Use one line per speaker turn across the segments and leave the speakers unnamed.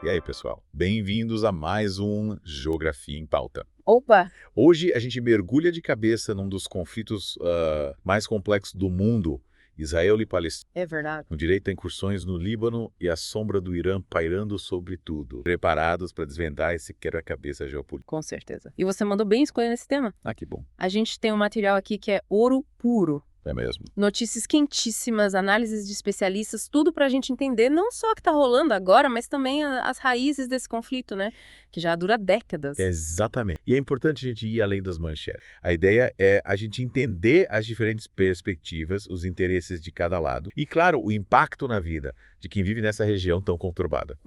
E aí, pessoal? Bem-vindos a mais um Geografia em Pauta.
Opa!
Hoje a gente mergulha de cabeça num dos conflitos mais complexos do mundo, Israel e Palestina.
É verdade.
O direito a incursões no Líbano e a sombra do Irã pairando sobre tudo. Preparados para desvendar esse quebra-cabeça geopolítico?
Com certeza. E você mandou bem escolher esse tema.
Ah, que bom.
A gente tem um material aqui que é ouro puro.
É mesmo.
Notícias quentíssimas, análises de especialistas, tudo pra gente entender não só o que tá rolando agora, mas também as raízes desse conflito, né? Que já dura décadas.
Exatamente. E é importante a gente ir além das manchetes. A ideia é a gente entender as diferentes perspectivas, os interesses de cada lado e, claro, o impacto na vida de quem vive nessa região tão conturbada.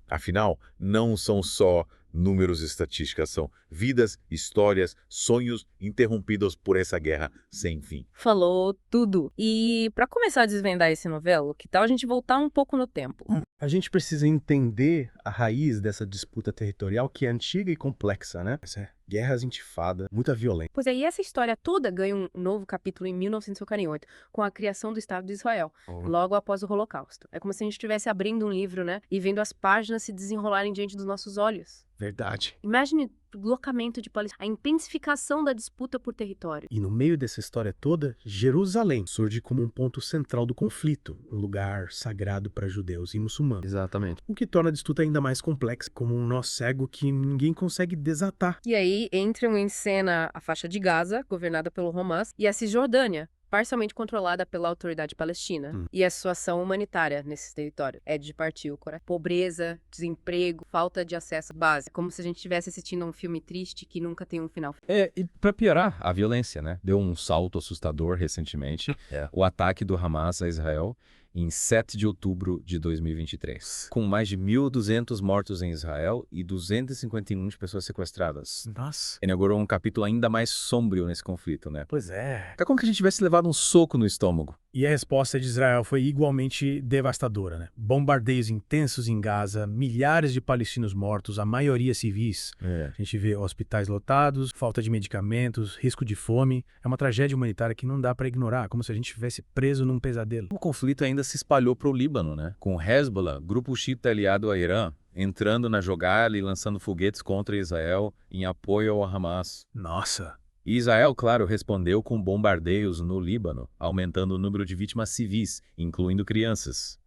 Afinal, não são só números e estatísticas, são vidas, histórias, sonhos interrompidos por essa guerra sem fim.
Falou tudo. E pra começar a desvendar esse novelo, que tal a gente voltar um pouco no tempo?
A gente precisa entender a raiz dessa disputa territorial que é antiga e complexa, né? Guerras, intifada, muita violência.
Pois é, e essa história toda ganha um novo capítulo em 1948, com a criação do Estado de Israel, logo após o Holocausto. É como se a gente estivesse abrindo um livro, né? E vendo as páginas se desenrolarem diante dos nossos olhos.
Verdade.
Imagine o deslocamento de Palestina, a intensificação da disputa por território.
E no meio dessa história toda, Jerusalém surge como um ponto central do conflito, um lugar sagrado para judeus e muçulmanos.
Exatamente.
O que torna a disputa ainda mais complexa, como um nó cego que ninguém consegue desatar.
E aí entram em cena a faixa de Gaza, governada pelo Hamas, e a Cisjordânia, parcialmente controlada pela autoridade palestina. E a situação humanitária nesses territórios é de partir o coração. Pobreza, desemprego, falta de acesso básico. Como se a gente estivesse assistindo a um filme triste que nunca tem um final.
E pra piorar, a violência, né? Deu um salto assustador recentemente. O ataque do Hamas a Israel em 7 de outubro de 2023. Com mais de 1.200 mortos em Israel e 251 de pessoas sequestradas.
Nossa.
Inaugurou um capítulo ainda mais sombrio nesse conflito, né?
Pois é.
É como que a gente tivesse levado um soco no estômago.
E a resposta de Israel foi igualmente devastadora, né? Bombardeios intensos em Gaza, milhares de palestinos mortos, a maioria civis. A gente vê hospitais lotados, falta de medicamentos, risco de fome. É uma tragédia humanitária que não dá para ignorar, como se a gente estivesse preso num pesadelo.
O conflito ainda se espalhou para o Líbano, né? Com Hezbollah, grupo xiita aliado a Irã, entrando na jogada e lançando foguetes contra Israel em apoio ao Hamas.
Nossa.
E Israel, claro, respondeu com bombardeios no Líbano, aumentando o número de vítimas civis, incluindo crianças.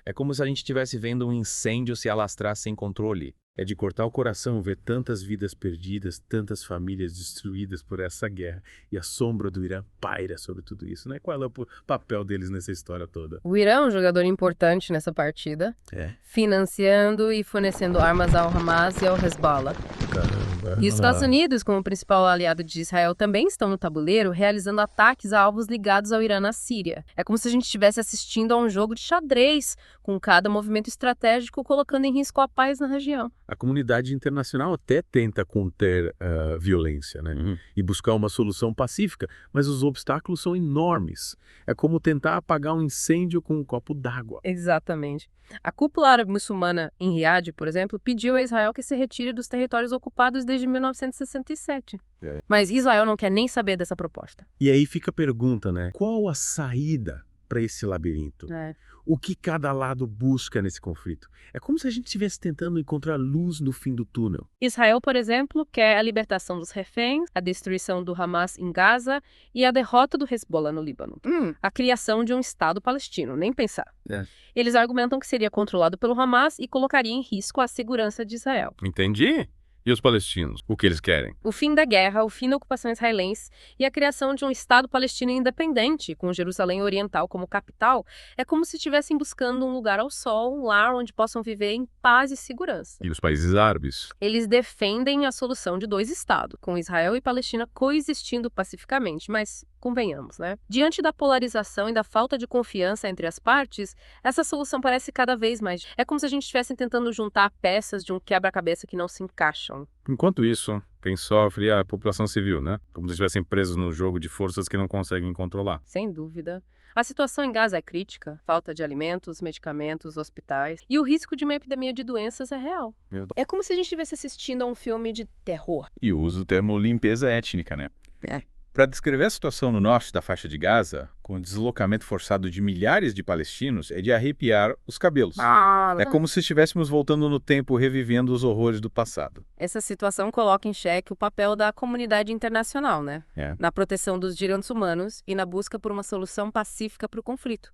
É como se a gente estivesse vendo um incêndio se alastrar sem controle.
É de cortar o coração ver tantas vidas perdidas, tantas famílias destruídas por essa guerra. E a sombra do Irã paira sobre tudo isso, né? Qual é o papel deles nessa história toda?
O Irã é um jogador importante nessa partida, financiando e fornecendo armas ao Hamas e ao Hezbollah.
Caramba.
E os Estados Unidos, como principal aliado de Israel, também estão no tabuleiro, realizando ataques a alvos ligados ao Irã na Síria. É como se a gente estivesse assistindo a um jogo de xadrez, com cada movimento estratégico colocando em risco a paz na região.
A comunidade internacional até tenta conter a violência, né? E buscar uma solução pacífica, mas os obstáculos são enormes. É como tentar apagar um incêndio com um copo d'água.
Exatamente. A cúpula árabe muçulmana em Riad, por exemplo, pediu a Israel que se retire dos territórios ocupados desde 1967. Mas Israel não quer nem saber dessa proposta.
E aí fica a pergunta, né? Qual a saída para esse labirinto? O que cada lado busca nesse conflito? É como se a gente estivesse tentando encontrar luz no fim do túnel.
Israel, por exemplo, quer a libertação dos reféns, a destruição do Hamas em Gaza e a derrota do Hezbollah no Líbano. A criação de um Estado palestino, nem pensar. Eles argumentam que seria controlado pelo Hamas e colocaria em risco a segurança de Israel.
Entendi. E os palestinos? O que eles querem?
O fim da guerra, o fim da ocupação israelense e a criação de um Estado palestino independente, com Jerusalém Oriental como capital, é como se estivessem buscando um lugar ao sol, um lar onde possam viver em paz e segurança.
E os países árabes?
Eles defendem a solução de 2 estados, com Israel e Palestina coexistindo pacificamente, mas convenhamos, né? Diante da polarização e da falta de confiança entre as partes, essa solução parece cada vez mais... É como se a gente estivesse tentando juntar peças de um quebra-cabeça que não se encaixam.
Enquanto isso, quem sofre é a população civil, né? Como se estivessem presos no jogo de forças que não conseguem controlar.
Sem dúvida. A situação em Gaza é crítica, falta de alimentos, medicamentos, hospitais, e o risco de uma epidemia de doenças é real. É como se a gente estivesse assistindo a um filme de terror.
E usa o termo limpeza étnica, né?
Para descrever a situação no norte da faixa de Gaza, com o deslocamento forçado de milhares de palestinos, é de arrepiar os cabelos. É como se estivéssemos voltando no tempo, revivendo os horrores do passado.
Essa situação coloca em xeque o papel da comunidade internacional, né? Na proteção dos direitos humanos e na busca por uma solução pacífica para o conflito.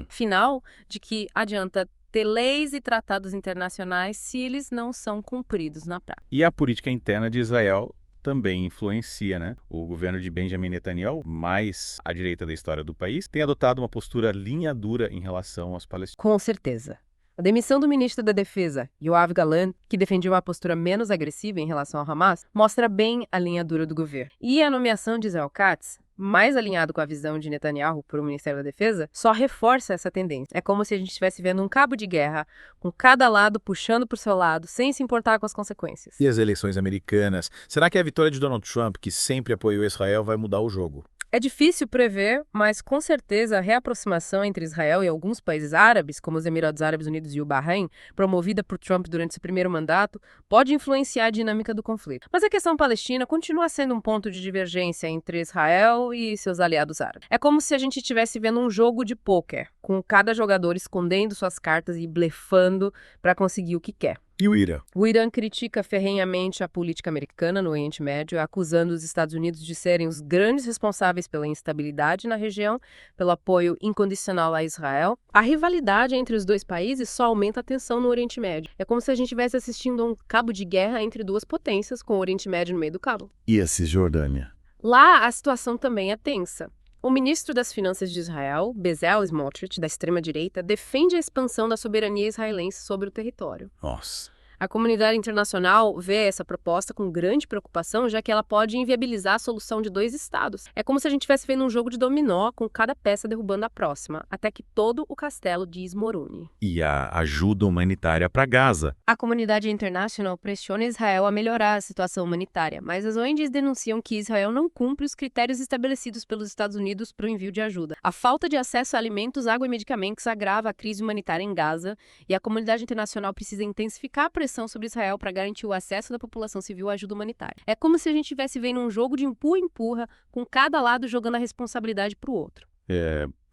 Afinal, de que adianta ter leis e tratados internacionais se eles não são cumpridos na prática.
E a política interna de Israel também influencia, né? O governo de Benjamin Netanyahu, mais à direita da história do país, tem adotado uma postura linha dura em relação aos palestinos.
Com certeza. A demissão do ministro da Defesa, Yoav Gallant, que defendia uma postura menos agressiva em relação ao Hamas, mostra bem a linha dura do governo. E a nomeação de Israel Katz, mais alinhado com a visão de Netanyahu para o Ministério da Defesa, só reforça essa tendência. É como se a gente estivesse vendo um cabo de guerra, com cada lado puxando para o seu lado, sem se importar com as consequências.
E as eleições americanas? Será que a vitória de Donald Trump, que sempre apoiou Israel, vai mudar o jogo?
É difícil prever, mas com certeza a reaproximação entre Israel e alguns países árabes, como os Emirados Árabes Unidos e o Bahrein, promovida por Trump durante seu primeiro mandato, pode influenciar a dinâmica do conflito. Mas a questão palestina continua sendo um ponto de divergência entre Israel e seus aliados árabes. É como se a gente estivesse vendo um jogo de pôquer, com cada jogador escondendo suas cartas e blefando para conseguir o que quer.
E o Irã?
O Irã critica ferrenhamente a política americana no Oriente Médio, acusando os Estados Unidos de serem os grandes responsáveis pela instabilidade na região, pelo apoio incondicional a Israel. A rivalidade entre os dois países só aumenta a tensão no Oriente Médio. É como se a gente estivesse assistindo a um cabo de guerra entre duas potências, com o Oriente Médio no meio do cabo.
E a Cisjordânia?
Lá, a situação também é tensa. O ministro das Finanças de Israel, Bezalel Smotrich, da extrema-direita, defende a expansão da soberania israelense sobre o território.
Nossa.
A comunidade internacional vê essa proposta com grande preocupação, já que ela pode inviabilizar a solução de 2 estados. É como se a gente estivesse vendo um jogo de dominó, com cada peça derrubando a próxima, até que todo o castelo desmorone.
E a ajuda humanitária para Gaza?
A comunidade internacional pressiona Israel a melhorar a situação humanitária, mas as ONGs denunciam que Israel não cumpre os critérios estabelecidos pelos Estados Unidos para o envio de ajuda. A falta de acesso a alimentos, água e medicamentos agrava a crise humanitária em Gaza, e a comunidade internacional precisa intensificar a pressão sobre Israel para garantir o acesso da população civil à ajuda humanitária. É como se a gente estivesse vendo um jogo de empurra-empurra, com cada lado jogando a responsabilidade para o outro.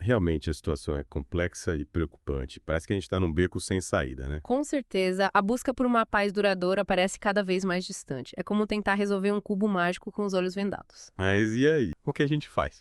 Realmente a situação é complexa e preocupante. Parece que a gente está num beco sem saída, né?
Com certeza, a busca por uma paz duradoura parece cada vez mais distante. É como tentar resolver um cubo mágico com os olhos vendados.
Mas e aí? O que a gente faz?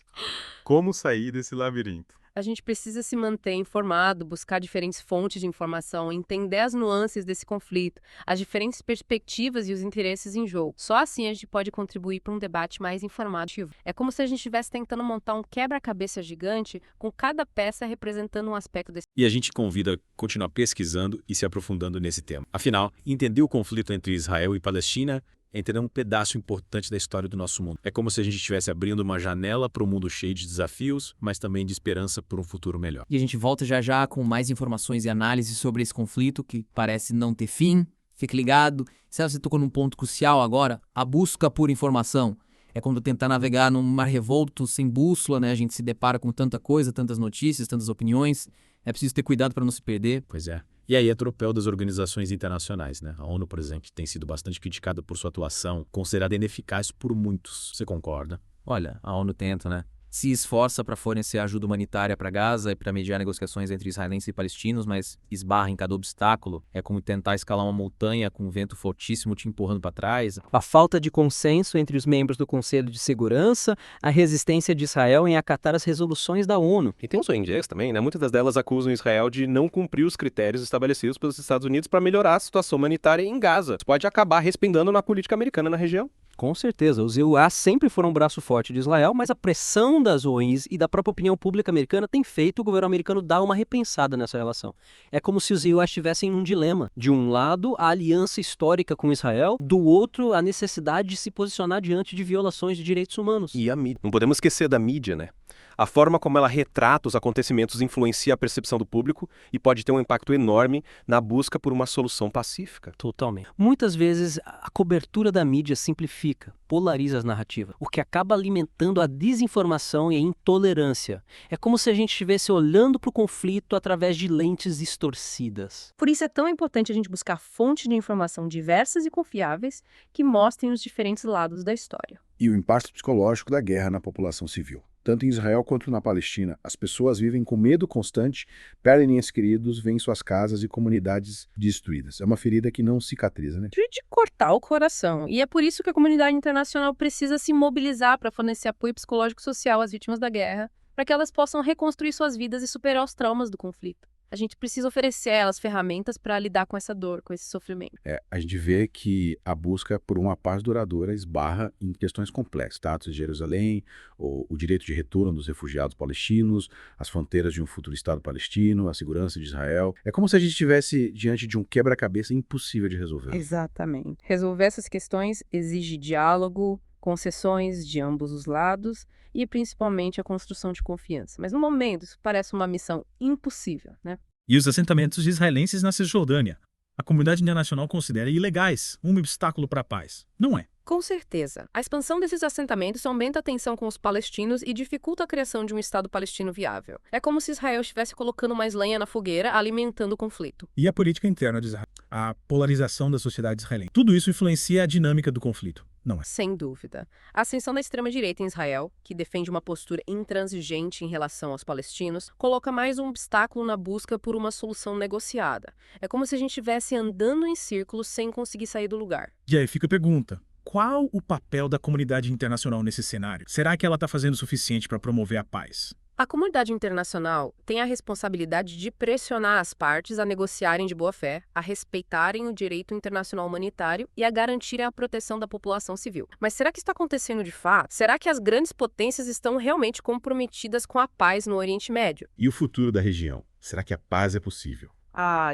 Como sair desse labirinto?
A gente precisa se manter informado, buscar diferentes fontes de informação, entender as nuances desse conflito, as diferentes perspectivas e os interesses em jogo. Só assim a gente pode contribuir para um debate mais informativo. É como se a gente estivesse tentando montar um quebra-cabeça gigante, com cada peça representando um aspecto desse.
E a gente convida a continuar pesquisando e se aprofundando nesse tema. Afinal, entender o conflito entre Israel e Palestina é entender um pedaço importante da história do nosso mundo. É como se a gente estivesse abrindo uma janela para um mundo cheio de desafios, mas também de esperança por um futuro melhor.
E a gente volta já já com mais informações e análises sobre esse conflito que parece não ter fim. Fique ligado. Você tocou num ponto crucial agora, a busca por informação. É quando tentar navegar num mar revolto, sem bússola, né? A gente se depara com tanta coisa, tantas notícias, tantas opiniões. É preciso ter cuidado para não se perder.
Pois é. E aí é tropel das organizações internacionais, né? A ONU, por exemplo, tem sido bastante criticada por sua atuação, considerada ineficaz por muitos. Você concorda?
Olha, a ONU tenta, né? Se esforça para fornecer ajuda humanitária para Gaza e para mediar negociações entre israelenses e palestinos, mas esbarra em cada obstáculo. É como tentar escalar uma montanha com um vento fortíssimo te empurrando para trás.
A falta de consenso entre os membros do Conselho de Segurança, a resistência de Israel em acatar as resoluções da ONU.
E tem os ONGs também, né? Muitas delas acusam Israel de não cumprir os critérios estabelecidos pelos Estados Unidos para melhorar a situação humanitária em Gaza. Isso pode acabar respingando na política americana na região.
Com certeza, os EUA sempre foram um braço forte de Israel, mas a pressão das ONGs e da própria opinião pública americana tem feito o governo americano dar uma repensada nessa relação. É como se os EUA estivessem num dilema. De um lado, a aliança histórica com Israel, do outro, a necessidade de se posicionar diante de violações de direitos humanos.
E a mídia. Não podemos esquecer da mídia, né? A forma como ela retrata os acontecimentos influencia a percepção do público e pode ter um impacto enorme na busca por uma solução pacífica.
Totalmente. Muitas vezes, a cobertura da mídia simplifica, polariza as narrativas, o que acaba alimentando a desinformação e a intolerância. É como se a gente estivesse olhando para o conflito através de lentes distorcidas.
Por isso é tão importante a gente buscar fontes de informação diversas e confiáveis que mostrem os diferentes lados da história.
E o impacto psicológico da guerra na população civil. Tanto em Israel quanto na Palestina, as pessoas vivem com medo constante, perdem entes queridos, veem suas casas e comunidades destruídas. É uma ferida que não cicatriza, né?
De cortar o coração. E é por isso que a comunidade internacional precisa se mobilizar para fornecer apoio psicológico e social às vítimas da guerra, para que elas possam reconstruir suas vidas e superar os traumas do conflito. A gente precisa oferecer a elas ferramentas para lidar com essa dor, com esse sofrimento.
A gente vê que a busca por uma paz duradoura esbarra em questões complexas. Status de Jerusalém, o direito de retorno dos refugiados palestinos, as fronteiras de um futuro Estado palestino, a segurança de Israel. É como se a gente estivesse diante de um quebra-cabeça impossível de resolver.
Exatamente. Resolver essas questões exige diálogo, concessões de ambos os lados e principalmente a construção de confiança. Mas no momento isso parece uma missão impossível, né?
E os assentamentos israelenses na Cisjordânia. A comunidade internacional considera ilegais, um obstáculo para a paz. Não é.
Com certeza. A expansão desses assentamentos aumenta a tensão com os palestinos e dificulta a criação de um Estado palestino viável. É como se Israel estivesse colocando mais lenha na fogueira, alimentando o conflito.
E a política interna de Israel, a polarização da sociedade israelense. Tudo isso influencia a dinâmica do conflito. Não é?
Sem dúvida. A ascensão da extrema-direita em Israel, que defende uma postura intransigente em relação aos palestinos, coloca mais um obstáculo na busca por uma solução negociada. É como se a gente estivesse andando em círculos sem conseguir sair do lugar.
E aí fica a pergunta. Qual o papel da comunidade internacional nesse cenário? Será que ela está fazendo o suficiente para promover a paz?
A comunidade internacional tem a responsabilidade de pressionar as partes a negociarem de boa fé, a respeitarem o direito internacional humanitário e a garantirem a proteção da população civil. Mas será que isso está acontecendo de fato? Será que as grandes potências estão realmente comprometidas com a paz no Oriente Médio?
E o futuro da região? Será que a paz é possível?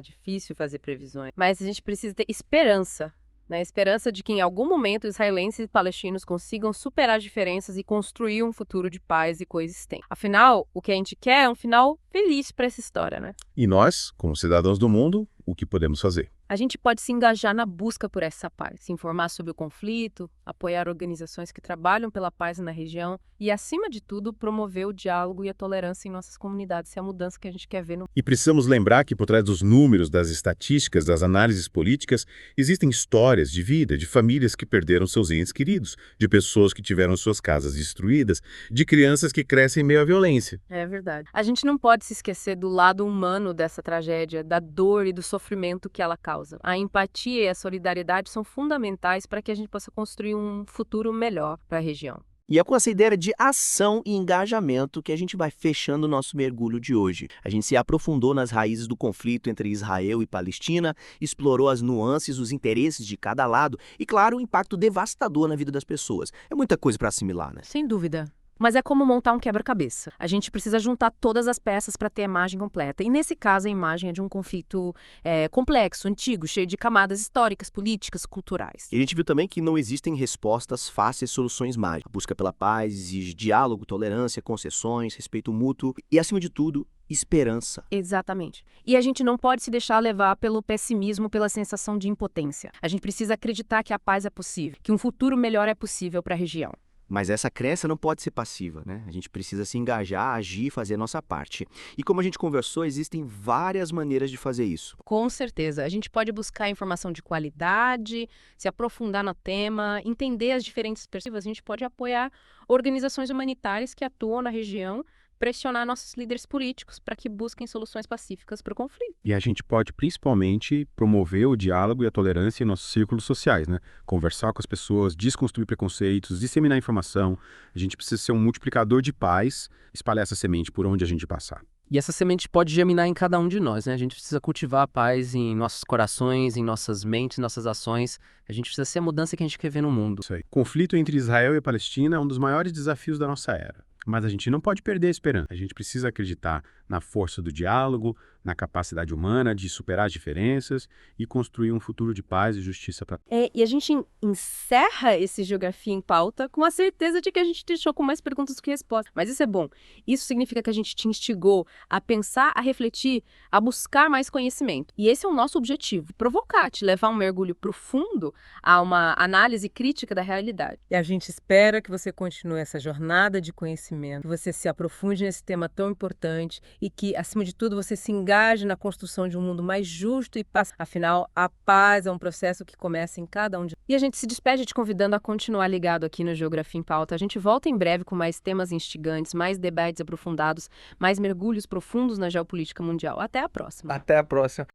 Difícil fazer previsões. Mas a gente precisa ter esperança. Na esperança de que em algum momento israelenses e palestinos consigam superar as diferenças e construir um futuro de paz e coexistência. Afinal, o que a gente quer é um final feliz para essa história, né?
E nós, como cidadãos do mundo, o que podemos fazer?
A gente pode se engajar na busca por essa paz, se informar sobre o conflito, apoiar organizações que trabalham pela paz na região e, acima de tudo, promover o diálogo e a tolerância em nossas comunidades. É a mudança que a gente quer ver no...
E precisamos lembrar que por trás dos números, das estatísticas, das análises políticas, existem histórias de vida, de famílias que perderam seus entes queridos, de pessoas que tiveram suas casas destruídas, de crianças que crescem em meio à violência.
É verdade. A gente não pode se esquecer do lado humano dessa tragédia, da dor e do sofrimento que ela causa. A empatia e a solidariedade são fundamentais para que a gente possa construir um futuro melhor para a região.
E é com essa ideia de ação e engajamento que a gente vai fechando o nosso mergulho de hoje. A gente se aprofundou nas raízes do conflito entre Israel e Palestina, explorou as nuances, os interesses de cada lado e, claro, o impacto devastador na vida das pessoas. É muita coisa para assimilar, né?
Sem dúvida. Mas é como montar um quebra-cabeça. A gente precisa juntar todas as peças para ter a imagem completa. E nesse caso, a imagem é de um conflito complexo, antigo, cheio de camadas históricas, políticas, culturais.
E a gente viu também que não existem respostas fáceis, soluções mágicas. A busca pela paz exige diálogo, tolerância, concessões, respeito mútuo e, acima de tudo, esperança.
Exatamente. E a gente não pode se deixar levar pelo pessimismo, pela sensação de impotência. A gente precisa acreditar que a paz é possível, que um futuro melhor é possível para a região.
Mas essa crença não pode ser passiva, né? A gente precisa se engajar, agir, fazer a nossa parte. E como a gente conversou, existem várias maneiras de fazer isso.
Com certeza. A gente pode buscar informação de qualidade, se aprofundar no tema, entender as diferentes perspectivas. A gente pode apoiar organizações humanitárias que atuam na região, pressionar nossos líderes políticos para que busquem soluções pacíficas para o conflito.
E a gente pode, principalmente, promover o diálogo e a tolerância em nossos círculos sociais, né? Conversar com as pessoas, desconstruir preconceitos, disseminar informação. A gente precisa ser um multiplicador de paz, espalhar essa semente por onde a gente passar.
E essa semente pode germinar em cada um de nós, né? A gente precisa cultivar a paz em nossos corações, em nossas mentes, nossas ações. A gente precisa ser a mudança que a gente quer ver no mundo.
Isso aí. O conflito entre Israel e a Palestina é um dos maiores desafios da nossa era. Mas a gente não pode perder a esperança. A gente precisa acreditar na força do diálogo, na capacidade humana de superar as diferenças e construir um futuro de paz e justiça para
E a gente encerra esse Geografia em Pauta com a certeza de que a gente deixou com mais perguntas do que respostas. Mas isso é bom. Isso significa que a gente te instigou a pensar, a refletir, a buscar mais conhecimento. E esse é o nosso objetivo, provocar, te levar a um mergulho profundo, a uma análise crítica da realidade.
E a gente espera que você continue essa jornada de conhecimento, que você se aprofunde nesse tema tão importante e que, acima de tudo, você se engaje na construção de um mundo mais justo e pacífico. Afinal, a paz é um processo que começa em cada um de nós.
E a gente se despede te convidando a continuar ligado aqui no Geografia em Pauta. A gente volta em breve com mais temas instigantes, mais debates aprofundados, mais mergulhos profundos na geopolítica mundial. Até a próxima.
Até a próxima.